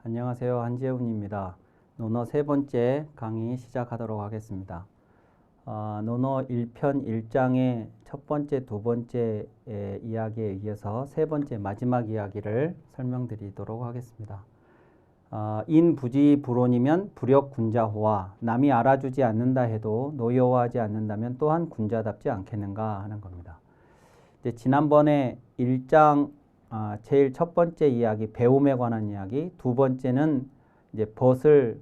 안녕하세요. 한재훈입니다. 논어 세 번째 강의 시작하도록 하겠습니다. 논어 1편 1장의 첫 번째, 두 번째 이야기에 의해서 세 번째 마지막 이야기를 설명드리도록 하겠습니다. 인부지 불온이면 불역군자호와 남이 알아주지 않는다 해도 노여워하지 않는다면 또한 군자답지 않겠는가 하는 겁니다. 이제 지난번에 1장 제일 첫 번째 이야기 배움에 관한 이야기, 두 번째는 이제 벗을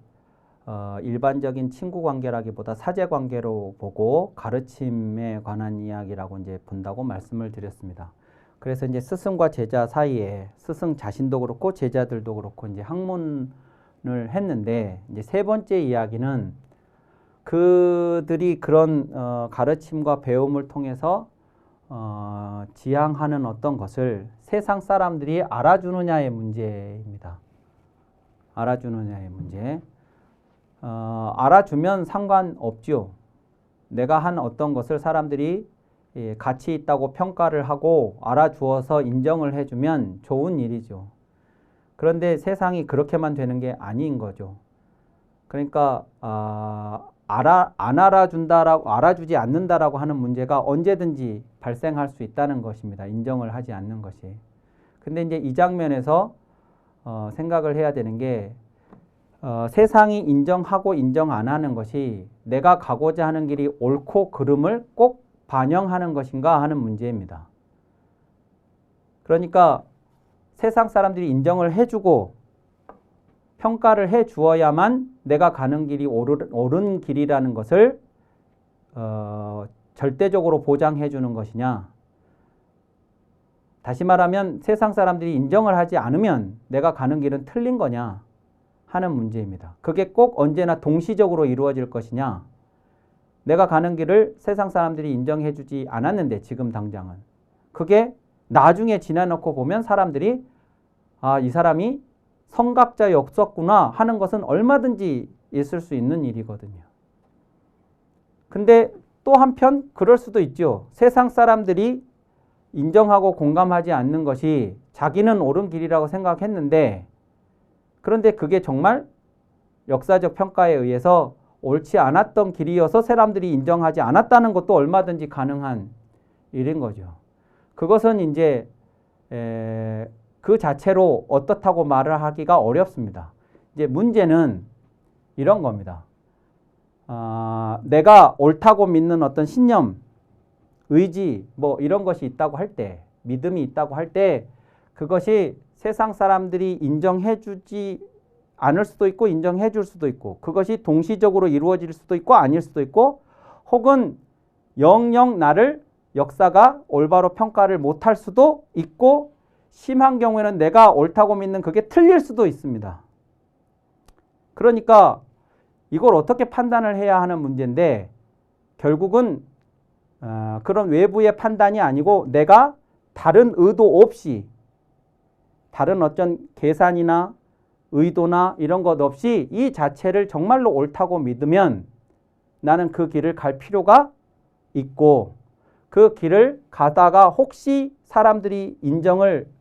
일반적인 친구 관계라기보다 사제 관계로 보고 가르침에 관한 이야기라고 이제 본다고 말씀을 드렸습니다. 그래서 이제 스승과 제자 사이에 스승 자신도 그렇고 제자들도 그렇고 이제 학문을 했는데 이제 세 번째 이야기는 그들이 그런 가르침과 배움을 통해서 지향하는 어떤 것을 세상 사람들이 알아주느냐의 문제입니다. 알아주느냐의 문제. 알아주면 상관없죠. 내가 한 어떤 것을 사람들이 가치 있다고 평가를 하고 알아주어서 인정을 해주면 좋은 일이죠. 그런데 세상이 그렇게만 되는 게 아닌 거죠. 그러니까 안 알아준다라고 알아주지 않는다라고 하는 문제가 언제든지 발생할 수 있다는 것입니다. 인정을 하지 않는 것이. 근데 이제 이 장면에서 생각을 해야 되는 게 세상이 인정하고 인정 안 하는 것이 내가 가고자 하는 길이 옳고 그름을 꼭 반영하는 것인가 하는 문제입니다. 그러니까 세상 사람들이 인정을 해주고 평가를 해 주어야만 내가 가는 길이 옳은 길이라는 것을 절대적으로 보장해 주는 것이냐. 다시 말하면 세상 사람들이 인정을 하지 않으면 내가 가는 길은 틀린 거냐 하는 문제입니다. 그게 꼭 언제나 동시적으로 이루어질 것이냐. 내가 가는 길을 세상 사람들이 인정해 주지 않았는데 지금 당장은. 그게 나중에 지나놓고 보면 사람들이 이 사람이 성각자였었구나 하는 것은 얼마든지 있을 수 있는 일이거든요. 근데 또 한편 그럴 수도 있죠. 세상 사람들이 인정하고 공감하지 않는 것이 자기는 옳은 길이라고 생각했는데 그런데 그게 정말 역사적 평가에 의해서 옳지 않았던 길이어서 사람들이 인정하지 않았다는 것도 얼마든지 가능한 일인 거죠. 그것은 이제 그 자체로 어떻다고 말을 하기가 어렵습니다. 이제 문제는 이런 겁니다. 내가 옳다고 믿는 어떤 신념, 의지, 뭐 이런 것이 있다고 할 때, 믿음이 있다고 할 때, 그것이 세상 사람들이 인정해 주지 않을 수도 있고, 인정해 줄 수도 있고, 그것이 동시적으로 이루어질 수도 있고, 아닐 수도 있고, 혹은 영영 나를 역사가 올바로 평가를 못할 수도 있고, 심한 경우에는 내가 옳다고 믿는 그게 틀릴 수도 있습니다. 그러니까 이걸 어떻게 판단을 해야 하는 문제인데 결국은 그런 외부의 판단이 아니고 내가 다른 의도 없이 다른 어떤 계산이나 의도나 이런 것 없이 이 자체를 정말로 옳다고 믿으면 나는 그 길을 갈 필요가 있고 그 길을 가다가 혹시 사람들이 인정을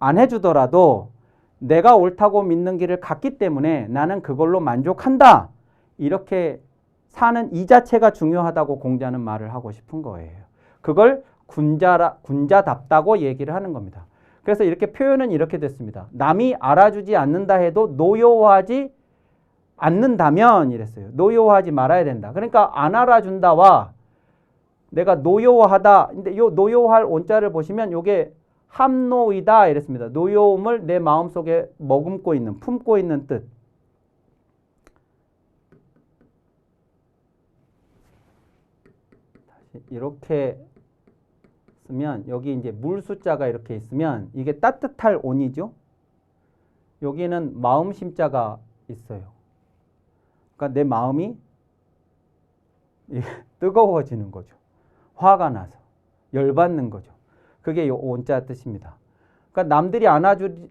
안 해주더라도 내가 옳다고 믿는 길을 갔기 때문에 나는 그걸로 만족한다. 이렇게 사는 이 자체가 중요하다고 공자는 말을 하고 싶은 거예요. 그걸 군자답다고 얘기를 하는 겁니다. 그래서 이렇게 표현은 이렇게 됐습니다. 남이 알아주지 않는다 해도 노여워하지 않는다면 이랬어요. 노여워하지 말아야 된다. 그러니까 안 알아준다와 내가 노여워하다. 근데 요 노여워할 온자를 보시면 요게 함노이다 이랬습니다. 노여움을 내 마음속에 머금고 있는, 품고 있는 뜻. 다시 이렇게 쓰면 여기 이제 물 숫자가 이렇게 있으면 이게 따뜻할 온이죠. 여기는 마음 심자가 있어요. 그러니까 내 마음이 뜨거워지는 거죠. 화가 나서 열받는 거죠. 그게 요 온자 뜻입니다. 그러니까 남들이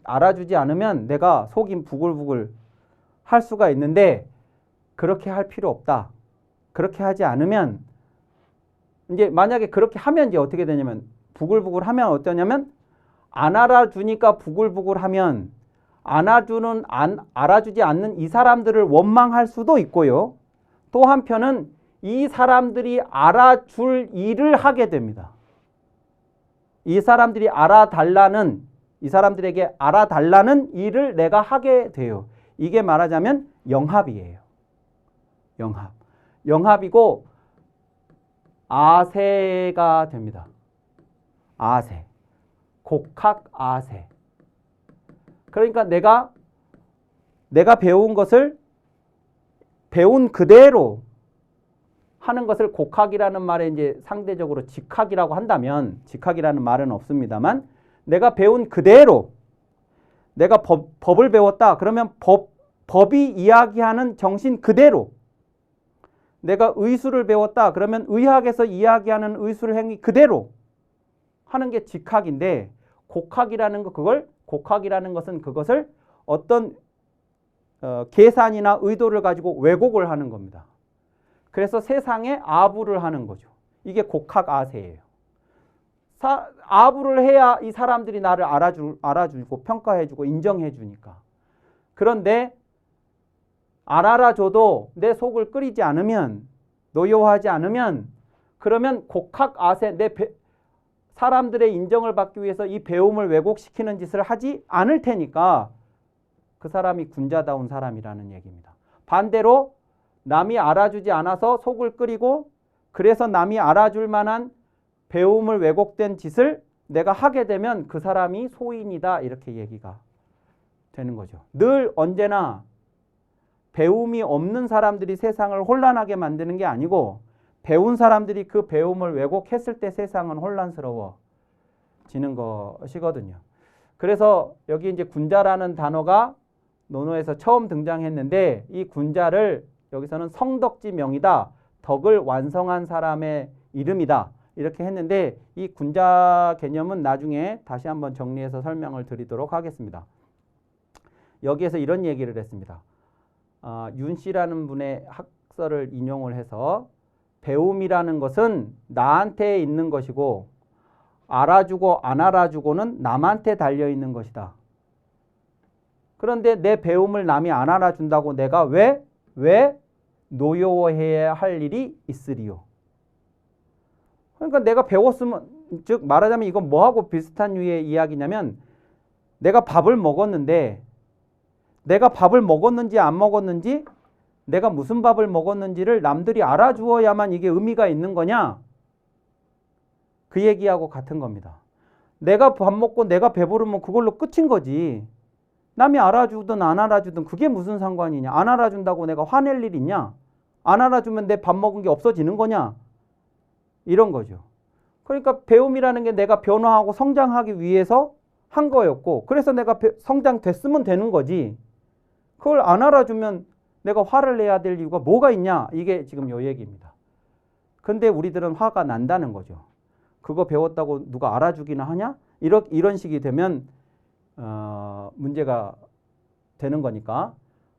알아주지 않으면 내가 속이 부글부글 할 수가 있는데 그렇게 할 필요 없다. 그렇게 하지 않으면 이제 만약에 그렇게 하면 이제 어떻게 되냐면 부글부글 하면 어떠냐면 안 알아주니까 부글부글 하면 알아주지 않는 이 사람들을 원망할 수도 있고요. 또 한편은 이 사람들이 알아줄 일을 하게 됩니다. 이 사람들에게 알아달라는 일을 내가 하게 돼요. 이게 말하자면 영합이에요. 영합이고 아세가 됩니다. 아세. 곡학 아세. 그러니까 내가 배운 것을 배운 그대로 하는 것을 곡학이라는 말에 이제 상대적으로 직학이라고 한다면, 직학이라는 말은 없습니다만, 내가 배운 그대로 내가 법을 배웠다. 그러면 법이 이야기하는 정신 그대로, 내가 의술을 배웠다. 그러면 의학에서 이야기하는 의술 행위 그대로 하는 게 직학인데, 곡학이라는 것은 그것을 어떤 계산이나 의도를 가지고 왜곡을 하는 겁니다. 그래서 세상에 아부를 하는 거죠. 이게 곡학 아세예요. 아부를 해야 이 사람들이 나를 알아주고 평가해주고 인정해주니까. 그런데 알아줘도 내 속을 끓이지 않으면, 노여워하지 않으면, 그러면 곡학 아세, 사람들의 인정을 받기 위해서 이 배움을 왜곡시키는 짓을 하지 않을 테니까 그 사람이 군자다운 사람이라는 얘기입니다. 반대로 남이 알아주지 않아서 속을 끓이고 그래서 남이 알아줄 만한 배움을 왜곡된 짓을 내가 하게 되면 그 사람이 소인이다, 이렇게 얘기가 되는 거죠. 늘 언제나 배움이 없는 사람들이 세상을 혼란하게 만드는 게 아니고 배운 사람들이 그 배움을 왜곡했을 때 세상은 혼란스러워지는 것이거든요. 그래서 여기 이제 군자라는 단어가 논어에서 처음 등장했는데, 이 군자를 여기서는 성덕지명이다, 덕을 완성한 사람의 이름이다, 이렇게 했는데, 이 군자 개념은 나중에 다시 한번 정리해서 설명을 드리도록 하겠습니다. 여기에서 이런 얘기를 했습니다. 윤 씨라는 분의 학설을 인용을 해서 배움이라는 것은 나한테 있는 것이고 알아주고 안 알아주고는 남한테 달려있는 것이다. 그런데 내 배움을 남이 안 알아준다고 내가 왜 노여워해야 할 일이 있으리요. 그러니까 내가 배웠으면, 즉 말하자면 이건 뭐하고 비슷한 류의 이야기냐면, 내가 밥을 먹었는데 내가 밥을 먹었는지 안 먹었는지, 내가 무슨 밥을 먹었는지를 남들이 알아주어야만 이게 의미가 있는 거냐? 그 얘기하고 같은 겁니다. 내가 밥 먹고 내가 배부르면 그걸로 끝인 거지. 남이 알아주든 안 알아주든 그게 무슨 상관이냐? 안 알아준다고 내가 화낼 일 있냐? 안 알아주면 내 밥 먹은 게 없어지는 거냐? 이런 거죠. 그러니까 배움이라는 게 내가 변화하고 성장하기 위해서 한 거였고, 그래서 내가 성장됐으면 되는 거지. 그걸 안 알아주면 내가 화를 내야 될 이유가 뭐가 있냐? 이게 지금 요 얘기입니다. 근데 우리들은 화가 난다는 거죠. 그거 배웠다고 누가 알아주기나 하냐? 이런 식이 되면 문제가 되는 거니까.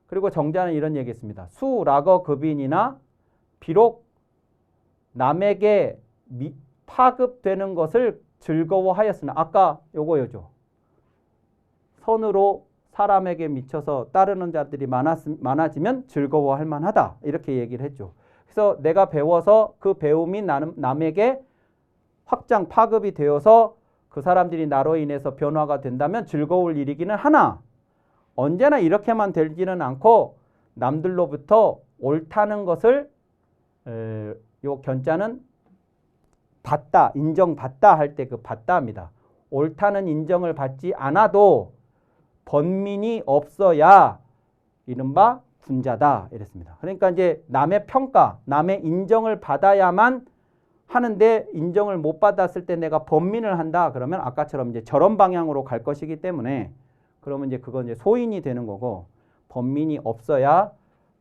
그리고 정자는 이런 얘기했습니다. 수락어 급인이나 비록 남에게 파급되는 것을 즐거워하였으나, 아까 요거죠. 선으로 사람에게 미쳐서 따르는 자들이 많아지면 즐거워할 만하다, 이렇게 얘기를 했죠. 그래서 내가 배워서 그 배움이 남에게 확장 파급이 되어서 그 사람들이 나로 인해서 변화가 된다면 즐거울 일이기는 하나, 언제나 이렇게만 되지는 않고 남들로부터 옳다는 것을 요 견자는 받다, 인정받다 할 때 그 받다입니다. 옳다는 인정을 받지 않아도 번민이 없어야 이른바 군자다, 이랬습니다. 그러니까 이제 남의 평가, 남의 인정을 받아야만 하는데 인정을 못 받았을 때 내가 번민을 한다, 그러면 아까처럼 이제 저런 방향으로 갈 것이기 때문에, 그러면 이제 그건 이제 소인이 되는 거고, 번민이 없어야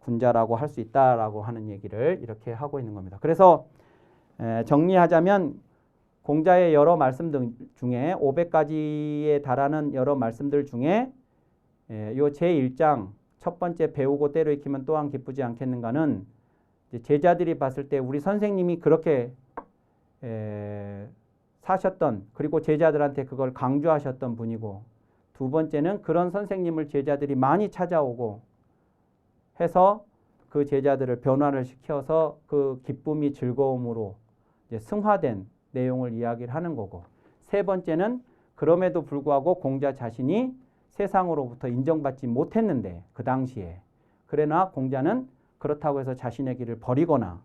군자라고 할 수 있다라고 하는 얘기를 이렇게 하고 있는 겁니다. 그래서 정리하자면 공자의 여러 말씀들 중에 500가지에 달하는 여러 말씀들 중에 요 제1장 첫 번째 배우고 때로 익히면 또한 기쁘지 않겠는가는 제자들이 봤을 때 우리 선생님이 그렇게 사셨던, 그리고 제자들한테 그걸 강조하셨던 분이고, 두 번째는 그런 선생님을 제자들이 많이 찾아오고 해서 그 제자들을 변화를 시켜서 그 기쁨이 즐거움으로 이제 승화된 내용을 이야기를 하는 거고, 세 번째는 그럼에도 불구하고 공자 자신이 세상으로부터 인정받지 못했는데 그 당시에, 그러나 공자는 그렇다고 해서 자신의 길을 버리거나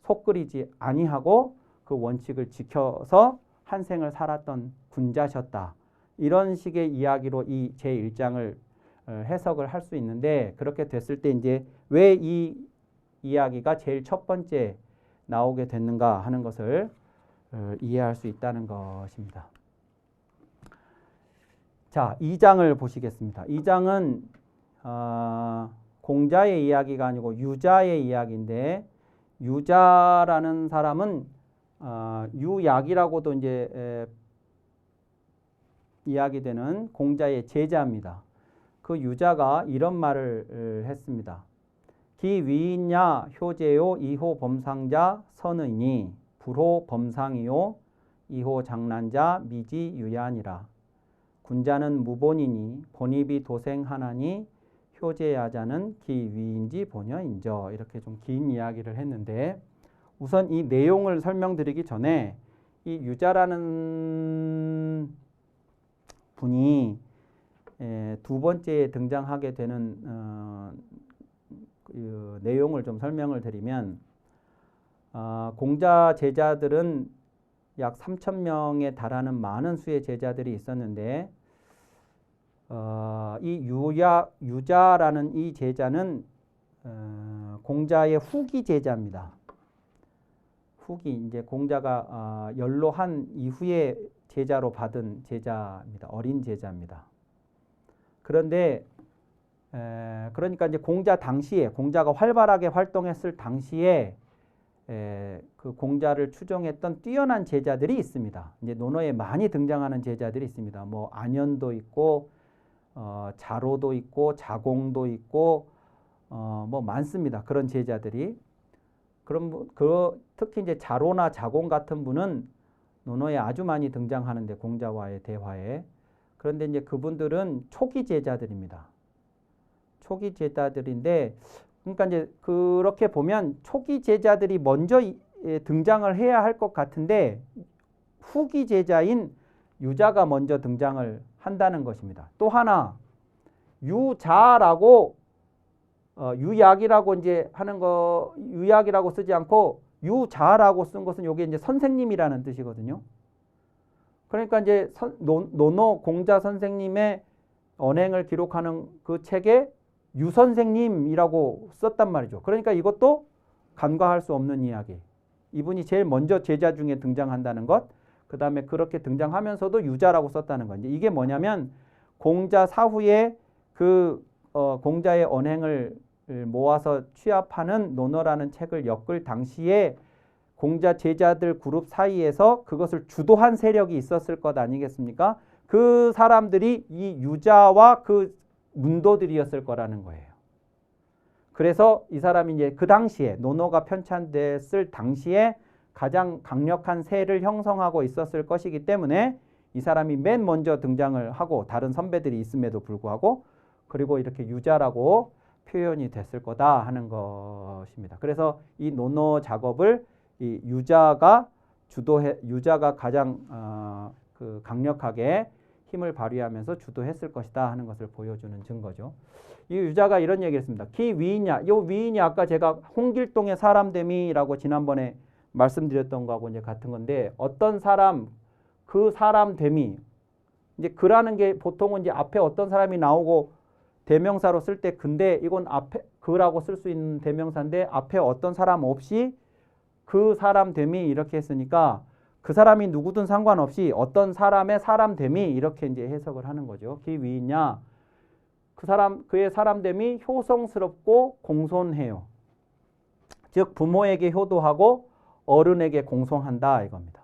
속 끓이지 아니하고 그 원칙을 지켜서 한 생을 살았던 군자셨다. 이런 식의 이야기로 이 제1장을 해석을 할 수 있는데, 그렇게 됐을 때 이제 왜 이 이야기가 제일 첫 번째 나오게 됐는가 하는 것을 이해할 수 있다는 것입니다. 자, 2장을 보시겠습니다. 2장은 공자의 이야기가 아니고 유자의 이야기인데, 유자라는 사람은 유약이라고도 이제 이야기되는 공자의 제자입니다. 그 유자가 이런 말을 했습니다. 기위인야 효제요 이호 범상자 선의니 불호 범상이요 이호 장난자 미지 유야니라. 군자는 무본이니 본입이 도생하나니 효제야자는 기위인지 본여인저. 이렇게 좀 긴 이야기를 했는데, 우선 이 내용을 설명드리기 전에 이 유자라는 분이 두 번째에 등장하게 되는 그 내용을 좀 설명을 드리면, 공자 제자들은 약 3,000명에 달하는 많은 수의 제자들이 있었는데, 이 유자라는 이 제자는 공자의 후기 제자입니다. 후기, 이제 공자가 연로한 이후에 제자로 받은 제자입니다. 어린 제자입니다. 그런데 그러니까 이제 공자 당시에, 공자가 활발하게 활동했을 당시에 그 공자를 추종했던 뛰어난 제자들이 있습니다. 이제 논어에 많이 등장하는 제자들이 있습니다. 뭐 안현도 있고 자로도 있고 자공도 있고 뭐 많습니다. 그런 제자들이. 그럼 특히 이제 자로나 자공 같은 분은 논어에 아주 많이 등장하는데, 공자와의 대화에. 그런데 이제 그분들은 초기 제자들입니다. 초기 제자들인데, 그러니까 이제 그렇게 보면 초기 제자들이 먼저 등장을 해야 할 것 같은데, 후기 제자인 유자가 먼저 등장을 한다는 것입니다. 또 하나, 유자라고 유약이라고 이제 하는 거, 유약이라고 쓰지 않고 유자라고 쓴 것은 요게 이제 선생님이라는 뜻이거든요. 그러니까 이제 논어 공자 선생님의 언행을 기록하는 그 책에 유 선생님이라고 썼단 말이죠. 그러니까 이것도 간과할 수 없는 이야기. 이분이 제일 먼저 제자 중에 등장한다는 것, 그 다음에 그렇게 등장하면서도 유자라고 썼다는 것. 이게 뭐냐면 공자 사후에 그 공자의 언행을 모아서 취합하는 논어라는 책을 엮을 당시에 공자 제자들 그룹 사이에서 그것을 주도한 세력이 있었을 것 아니겠습니까? 그 사람들이 이 유자와 그 문도들이었을 거라는 거예요. 그래서 이 사람이 이제 그 당시에 논어가 편찬됐을 당시에 가장 강력한 세를 형성하고 있었을 것이기 때문에 이 사람이 맨 먼저 등장을 하고, 다른 선배들이 있음에도 불구하고, 그리고 이렇게 유자라고 표현이 됐을 거다 하는 것입니다. 그래서 이 논어 작업을 이 유자가 가장 그 강력하게 힘을 발휘하면서 주도했을 것이다 하는 것을 보여주는 증거죠. 이 유자가 이런 얘기를 했습니다. 기위이냐, 이 위인이 아까 제가 홍길동의 사람됨이라고 지난번에 말씀드렸던 거하고 이제 같은 건데, 어떤 사람, 그 사람됨이, 이제 그라는 게 보통은 이제 앞에 어떤 사람이 나오고 대명사로 쓸 때, 근데 이건 앞에 그라고 쓸 수 있는 대명사인데 앞에 어떤 사람 없이 그 사람됨이 이렇게 했으니까 그 사람이 누구든 상관없이 어떤 사람의 사람됨이 이렇게 이제 해석을 하는 거죠. 기위이냐, 그 사람, 그의 사람됨이 효성스럽고 공손해요. 즉 부모에게 효도하고 어른에게 공손한다 이겁니다.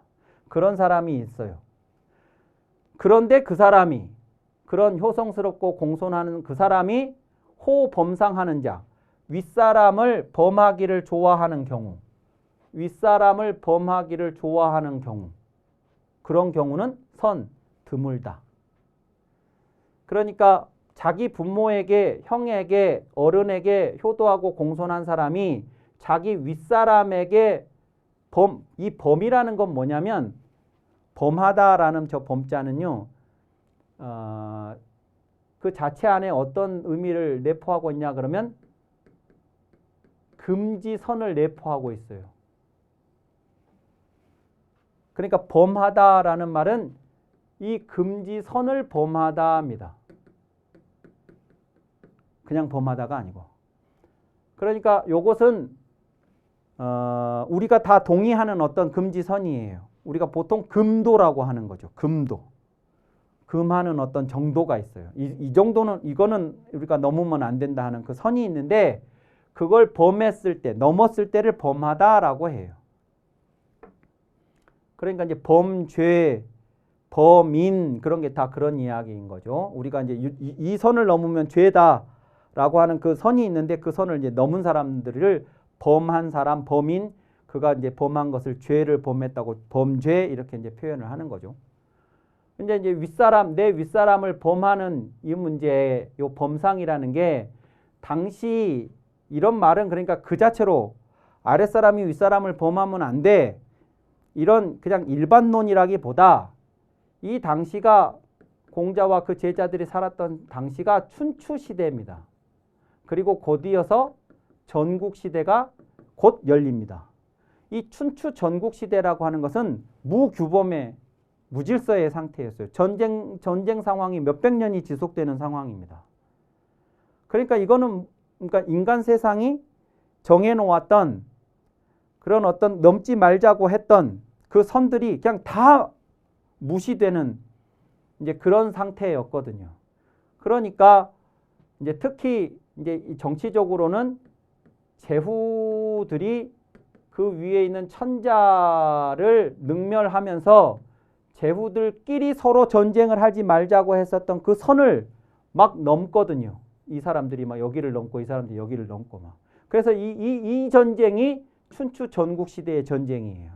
그런 사람이 있어요. 그런데 그 사람이, 그런 효성스럽고 공손하는 그 사람이 호범상하는 자, 윗사람을 범하기를 좋아하는 경우, 윗사람을 범하기를 좋아하는 경우, 그런 경우는 드물다. 그러니까 자기 부모에게, 형에게, 어른에게 효도하고 공손한 사람이 자기 윗사람에게 이 범이라는 건 뭐냐면 범하다라는 저 범자는요. 그 자체 안에 어떤 의미를 내포하고 있냐 그러면 금지선을 내포하고 있어요. 그러니까 범하다라는 말은 이 금지선을 범하다입니다. 그냥 범하다가 아니고. 그러니까 요것은 우리가 다 동의하는 어떤 금지선이에요. 우리가 보통 금도라고 하는 거죠. 금도. 금하는 어떤 정도가 있어요. 이 정도는, 이거는 우리가 넘으면 안 된다 하는 그 선이 있는데 그걸 범했을 때, 넘었을 때를 범하다라고 해요. 그러니까 이제 범죄, 범인 그런 게 다 그런 이야기인 거죠. 우리가 이제 이 선을 넘으면 죄다라고 하는 그 선이 있는데 그 선을 이제 넘은 사람들을 범한 사람, 범인, 그가 이제 범한 것을 죄를 범했다고 범죄 이렇게 이제 표현을 하는 거죠. 근데 이제 윗사람, 내 윗사람을 범하는 이 문제, 요 범상이라는 게 당시 이런 말은 그러니까 그 자체로 아랫사람이 윗사람을 범하면 안 돼. 이런 그냥 일반론이라기보다 이 당시가 공자와 그 제자들이 살았던 당시가 춘추 시대입니다. 그리고 곧 이어서 전국 시대가 곧 열립니다. 이 춘추 전국 시대라고 하는 것은 무규범의 무질서의 상태였어요. 전쟁 상황이 몇백 년이 지속되는 상황입니다. 그러니까 이거는 그러니까 인간 세상이 정해놓았던 그런 어떤 넘지 말자고 했던 그 선들이 그냥 다 무시되는 이제 그런 상태였거든요. 그러니까 이제 특히 이제 정치적으로는 제후들이 그 위에 있는 천자를 능멸하면서 제후들끼리 서로 전쟁을 하지 말자고 했었던 그 선을 막 넘거든요. 이 사람들이 막 여기를 넘고 이 사람들이 여기를 넘고 막. 그래서 이 전쟁이 춘추 전국 시대의 전쟁이에요.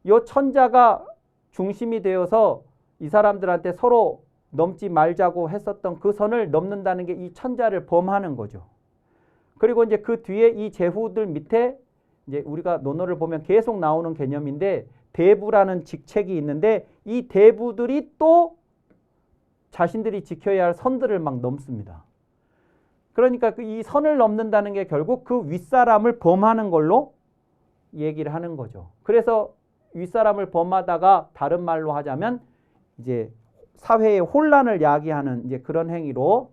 이 천자가 중심이 되어서 이 사람들한테 서로 넘지 말자고 했었던 그 선을 넘는다는 게 이 천자를 범하는 거죠. 그리고 이제 그 뒤에 이 제후들 밑에 이제 우리가 논어를 보면 계속 나오는 개념인데 대부라는 직책이 있는데 이 대부들이 또 자신들이 지켜야 할 선들을 막 넘습니다. 그러니까 이 선을 넘는다는 게 결국 그 윗사람을 범하는 걸로 얘기를 하는 거죠. 그래서 윗사람을 범하다가 다른 말로 하자면 이제 사회의 혼란을 야기하는 이제 그런 행위로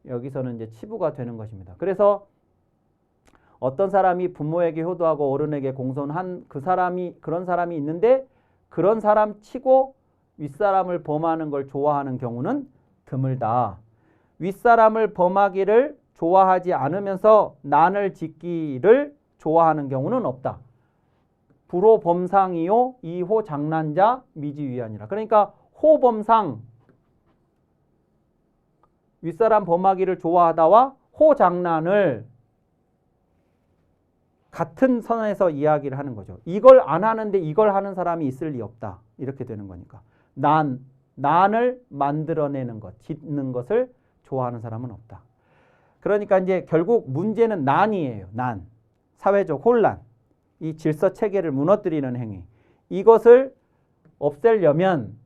여기서는 이제 치부가 되는 것입니다. 그래서 어떤 사람이 부모에게 효도하고 어른에게 공손한 그런 사람이 있는데 그런 사람 치고 윗사람을 범하는 걸 좋아하는 경우는 드물다. 윗사람을 범하기를 좋아하지 않으면서 난을 짓기를 좋아하는 경우는 없다. 불호 범상이요 이호 장난자 미지위하니라. 그러니까 호범상 윗사람 범하기를 좋아하다와 호장난을 같은 선에서 이야기를 하는 거죠. 이걸 안 하는데 이걸 하는 사람이 있을 리 없다. 이렇게 되는 거니까. 난을 만들어내는 것, 짓는 것을 좋아하는 사람은 없다. 그러니까 이제 결국 문제는 난이에요. 난. 사회적 혼란. 이 질서 체계를 무너뜨리는 행위. 이것을 없애려면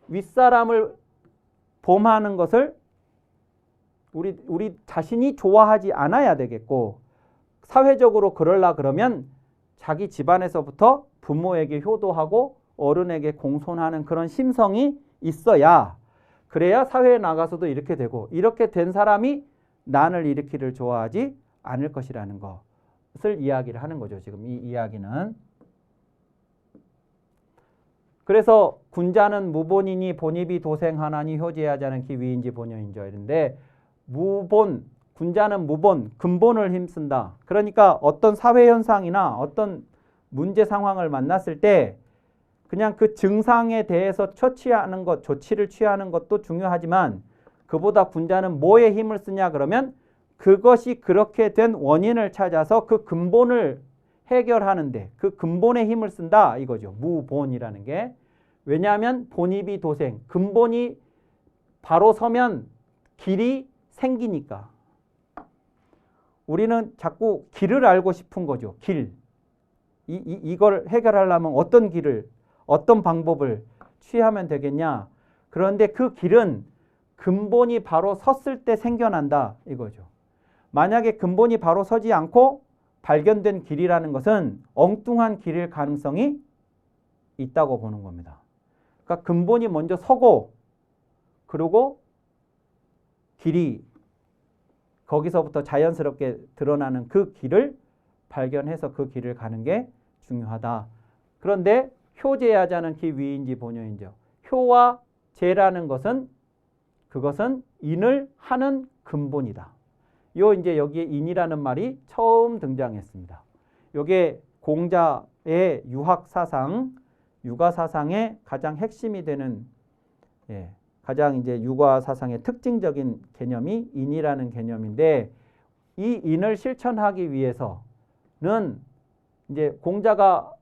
윗사람을 범하는 것을 우리 자신이 좋아하지 않아야 되겠고 사회적으로 그러려 그러면 자기 집안에서부터 부모에게 효도하고 어른에게 공손하는 그런 심성이 있어야 그래야 사회에 나가서도 이렇게 되고 이렇게 된 사람이 난을 일으키를 좋아하지 않을 것이라는 것을 이야기를 하는 거죠. 지금 이 이야기는. 그래서 군자는 무본이니 본입이 도생하나니 효제하지 않기 위인지 본여인지 이런데 군자는 무본, 근본을 힘쓴다. 그러니까 어떤 사회 현상이나 어떤 문제 상황을 만났을 때 그냥 그 증상에 대해서 조치를 취하는 것도 중요하지만 그보다 군자는 뭐에 힘을 쓰냐 그러면 그것이 그렇게 된 원인을 찾아서 그 근본을 해결하는데 그 근본에 힘을 쓴다 이거죠. 무본이라는 게. 왜냐하면 본입이 도생, 근본이 바로 서면 길이 생기니까. 우리는 자꾸 길을 알고 싶은 거죠. 길. 이걸 해결하려면 어떤 길을, 어떤 방법을 취하면 되겠냐. 그런데 그 길은 근본이 바로 섰을 때 생겨난다 이거죠. 만약에 근본이 바로 서지 않고 발견된 길이라는 것은 엉뚱한 길일 가능성이 있다고 보는 겁니다. 그러니까 근본이 먼저 서고 그리고 길이 거기서부터 자연스럽게 드러나는 그 길을 발견해서 그 길을 가는 게 중요하다. 그런데 효제야자는 기위인지 본효인지요. 효와 제라는 것은 그것은 인을 하는 근본이다. 이제 여기에 인이라는 말이 처음 등장했습니다. 이게 공자의 유학 사상, 육아 사상의 가장 핵심이 되는 가장 이제 육아 사상의 특징적인 개념이 인이라는 개념인데 이 인을 실천하기 위해서는 이제 공자가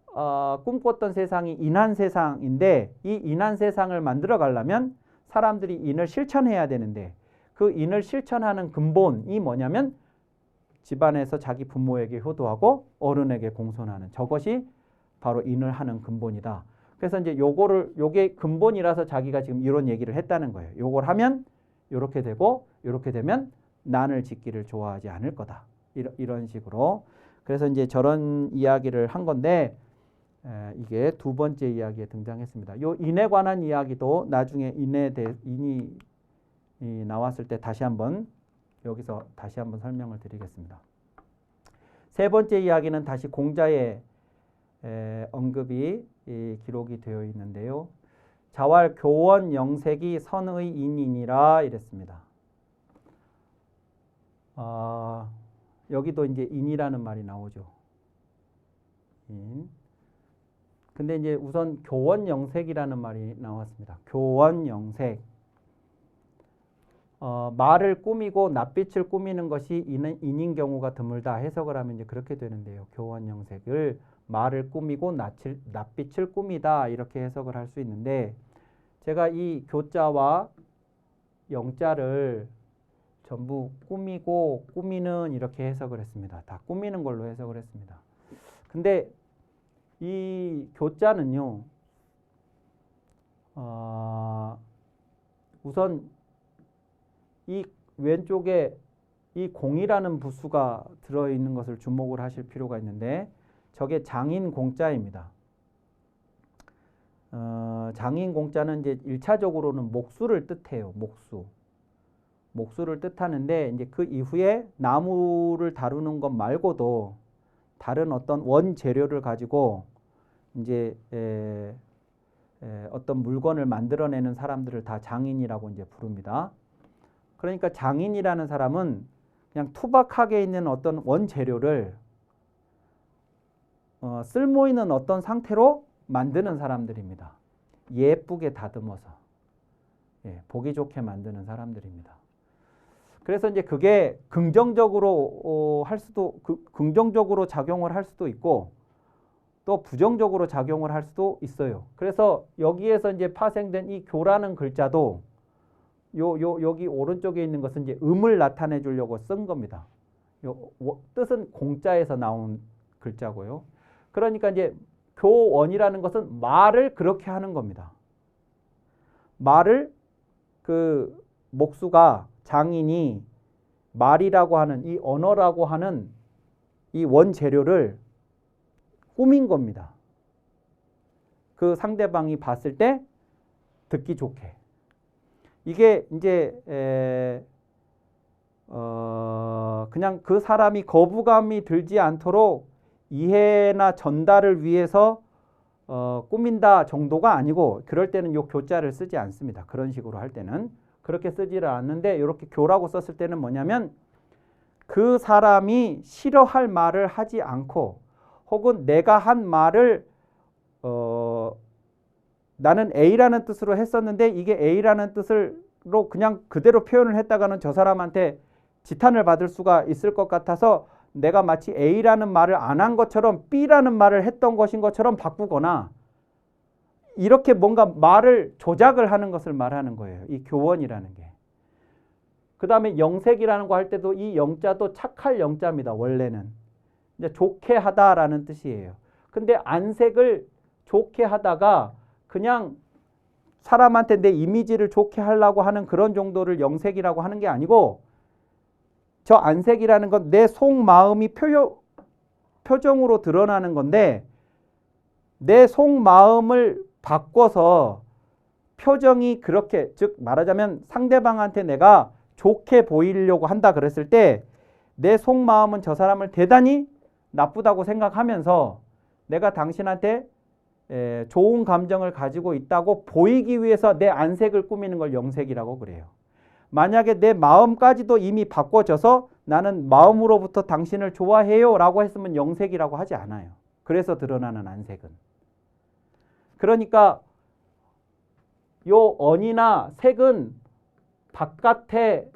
꿈꿨던 세상이 인한 세상인데 이 인한 세상을 만들어 가려면 사람들이 인을 실천해야 되는데 그 인을 실천하는 근본이 뭐냐면 집안에서 자기 부모에게 효도하고 어른에게 공손하는 저것이 바로 인을 하는 근본이다. 그래서 이제 요게 근본이라서 자기가 지금 이런 얘기를 했다는 거예요. 요걸 하면 요렇게 되고 요렇게 되면 난을 짓기를 좋아하지 않을 거다. 이런 식으로. 그래서 이제 저런 이야기를 한 건데 이게 두 번째 이야기에 등장했습니다. 요 인에 관한 이야기도 나중에 인이 나왔을 때 여기서 다시 한번 설명을 드리겠습니다. 세 번째 이야기는 다시 공자의 언급이 기록이 되어 있는데요. 자왈 교원 영색이 선의 인이니라 이랬습니다. 여기도 이제 인이라는 말이 나오죠. 인. 근데 이제 우선 교원 영색이라는 말이 나왔습니다. 교원 영색. 말을 꾸미고 낯빛을 꾸미는 것이 인인 경우가 드물다 해석을 하면 이제 그렇게 되는데요. 교원 영색을 말을 꾸미고 낯빛을 꾸미다 이렇게 해석을 할 수 있는데 제가 이 교자와 영자를 전부 꾸미고 꾸미는 이렇게 해석을 했습니다. 다 꾸미는 걸로 해석을 했습니다. 근데 이 교자는요. 우선 이 왼쪽에 이 공이라는 부수가 들어있는 것을 주목을 하실 필요가 있는데 저게 장인 공자입니다. 장인 공자는 이제 1차적으로는 목수를 뜻해요. 목수를 뜻하는데 이제 그 이후에 나무를 다루는 것 말고도 다른 어떤 원재료를 가지고 이제 어떤 물건을 만들어내는 사람들을 다 장인이라고 이제 부릅니다. 그러니까 장인이라는 사람은 그냥 투박하게 있는 어떤 원재료를 쓸모있는 어떤 상태로 만드는 사람들입니다. 예쁘게 다듬어서 보기 좋게 만드는 사람들입니다. 그래서 이제 그게 긍정적으로 긍정적으로 작용을 할 수도 있고 또 부정적으로 작용을 할 수도 있어요. 그래서 여기에서 이제 파생된 이 교라는 글자도 여기 오른쪽에 있는 것은 이제 음을 나타내 주려고 쓴 겁니다. 뜻은 공자에서 나온 글자고요. 그러니까 이제 교원이라는 것은 말을 그렇게 하는 겁니다. 말을 그 목수가 장인이 말이라고 하는 이 언어라고 하는 이 원재료를 꾸민 겁니다. 그 상대방이 봤을 때 듣기 좋게. 이게 이제 그냥 그 사람이 거부감이 들지 않도록 이해나 전달을 위해서 꾸민다 정도가 아니고 그럴 때는 요 교자를 쓰지 않습니다. 그런 식으로 할 때는. 그렇게 쓰지를 않는데 이렇게 교라고 썼을 때는 뭐냐면 그 사람이 싫어할 말을 하지 않고 혹은 내가 한 말을 나는 A라는 뜻으로 했었는데 이게 A라는 뜻으로 그냥 그대로 표현을 했다가는 저 사람한테 지탄을 받을 수가 있을 것 같아서 내가 마치 A라는 말을 안 한 것처럼 B라는 말을 했던 것인 것처럼 바꾸거나 이렇게 뭔가 말을 조작을 하는 것을 말하는 거예요. 이 교원이라는 게. 그 다음에 영색이라는 거 할 때도 이 영자도 착할 영자입니다. 원래는. 이제 좋게 하다라는 뜻이에요. 근데 안색을 좋게 하다가 그냥 사람한테 내 이미지를 좋게 하려고 하는 그런 정도를 영색이라고 하는 게 아니고 저 안색이라는 건 내 속마음이 표정으로 드러나는 건데 내 속마음을 바꿔서 표정이 그렇게 즉 말하자면 상대방한테 내가 좋게 보이려고 한다 그랬을 때 내 속마음은 저 사람을 대단히 나쁘다고 생각하면서 내가 당신한테 좋은 감정을 가지고 있다고 보이기 위해서 내 안색을 꾸미는 걸 영색이라고 그래요. 만약에 내 마음까지도 이미 바꿔져서 나는 마음으로부터 당신을 좋아해요 라고 했으면 영색이라고 하지 않아요. 그래서 드러나는 안색은. 그러니까 요 언이나 색은 바깥에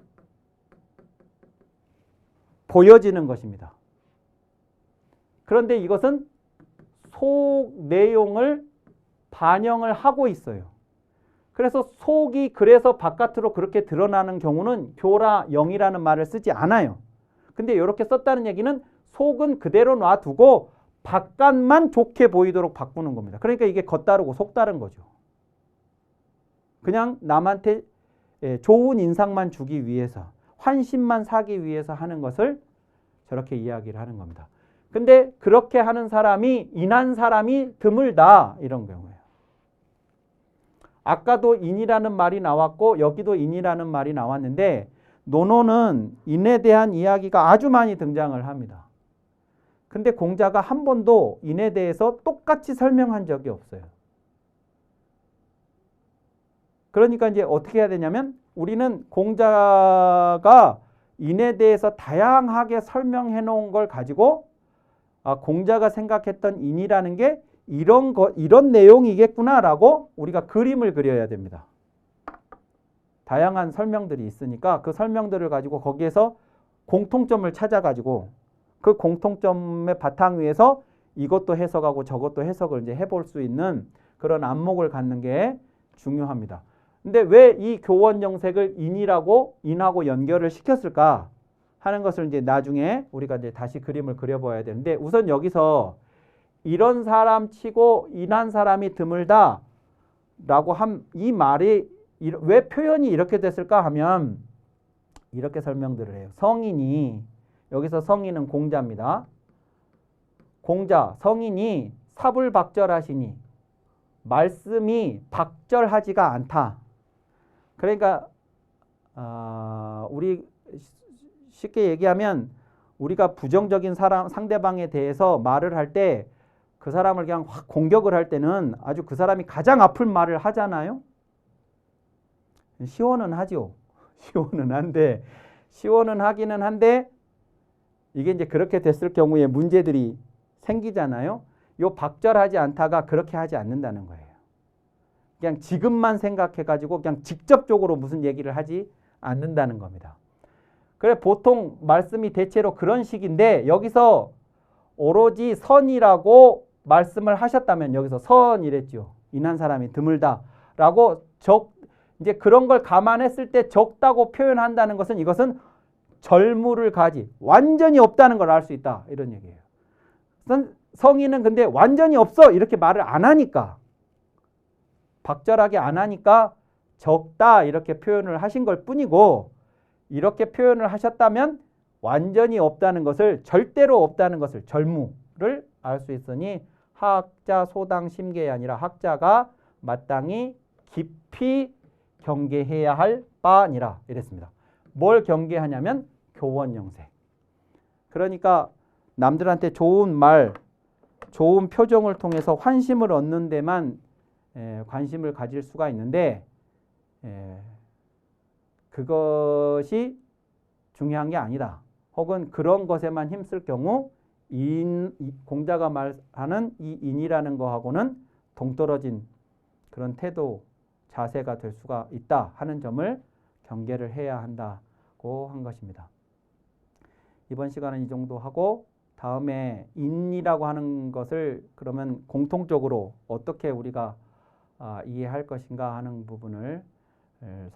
보여지는 것입니다. 그런데 이것은 속 내용을 반영을 하고 있어요. 그래서 속이 그래서 바깥으로 그렇게 드러나는 경우는 교라 영이라는 말을 쓰지 않아요. 근데 이렇게 썼다는 얘기는 속은 그대로 놔두고 바깥만 좋게 보이도록 바꾸는 겁니다. 그러니까 이게 겉다르고 속다른 거죠. 그냥 남한테 좋은 인상만 주기 위해서 환심만 사기 위해서 하는 것을 저렇게 이야기를 하는 겁니다. 근데 그렇게 하는 사람이 인한 사람이 드물다 이런 경우예요. 아까도 인이라는 말이 나왔고 여기도 인이라는 말이 나왔는데 논어는 인에 대한 이야기가 아주 많이 등장을 합니다. 근데 공자가 한 번도 인에 대해서 똑같이 설명한 적이 없어요. 그러니까 이제 어떻게 해야 되냐면 우리는 공자가 인에 대해서 다양하게 설명해 놓은 걸 가지고 공자가 생각했던 인이라는 게 이런 내용이겠구나라고 우리가 그림을 그려야 됩니다. 다양한 설명들이 있으니까 그 설명들을 가지고 거기에서 공통점을 찾아가지고 그 공통점의 바탕 위에서 이것도 해석하고 저것도 해석을 이제 해볼 수 있는 그런 안목을 갖는 게 중요합니다. 근데 왜 이 교원 영색을 인하고 연결을 시켰을까 하는 것을 이제 나중에 우리가 이제 다시 그림을 그려봐야 되는데 우선 여기서 이런 사람 치고 인한 사람이 드물다 라고 한 이 말이 왜 표현이 이렇게 됐을까 하면 이렇게 설명들을 해요. 성인이 여기서 성인은 공자입니다. 공자 성인이 사불박절하시니 말씀이 박절하지가 않다. 그러니까 우리 쉽게 얘기하면 우리가 부정적인 상대방에 대해서 말을 할 때 그 사람을 그냥 확 공격을 할 때는 아주 그 사람이 가장 아픈 말을 하잖아요. 시원은 하죠. 시원은 하기는 한데 이게 이제 그렇게 됐을 경우에 문제들이 생기잖아요. 요 박절하지 않다가 그렇게 하지 않는다는 거예요. 그냥 지금만 생각해가지고 그냥 직접적으로 무슨 얘기를 하지 않는다는 겁니다. 그래 보통 말씀이 대체로 그런 식인데 여기서 오로지 선이라고 말씀을 하셨다면 여기서 선이랬죠. 인한 사람이 드물다라고 이제 그런 걸 감안했을 때 적다고 표현한다는 것은 이것은 절무를 가지 완전히 없다는 걸 알 수 있다 이런 얘기예요. 성인은 근데 완전히 없어 이렇게 말을 안 하니까 박절하게 안 하니까 적다 이렇게 표현을 하신 걸 뿐이고 이렇게 표현을 하셨다면 완전히 없다는 것을 절대로 없다는 것을 절무를 알 수 있으니 하학자 소당 심계가 아니라 학자가 마땅히 깊이 경계해야 할 바니라 이랬습니다. 뭘 경계하냐면 교원영색. 그러니까 남들한테 좋은 말, 좋은 표정을 통해서 환심을 얻는 데만 관심을 가질 수가 있는데 그것이 중요한 게 아니다. 혹은 그런 것에만 힘쓸 경우 공자가 말하는 이 인이라는 거하고는 동떨어진 그런 태도, 자세가 될 수가 있다 하는 점을 경계를 해야 한다고 한 것입니다. 이번 시간은 이 정도 하고 다음에 인이라고 하는 것을 그러면 공통적으로 어떻게 우리가 이해할 것인가 하는 부분을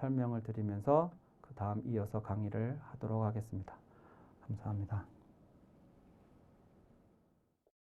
설명을 드리면서 그 다음 이어서 강의를 하도록 하겠습니다. 감사합니다.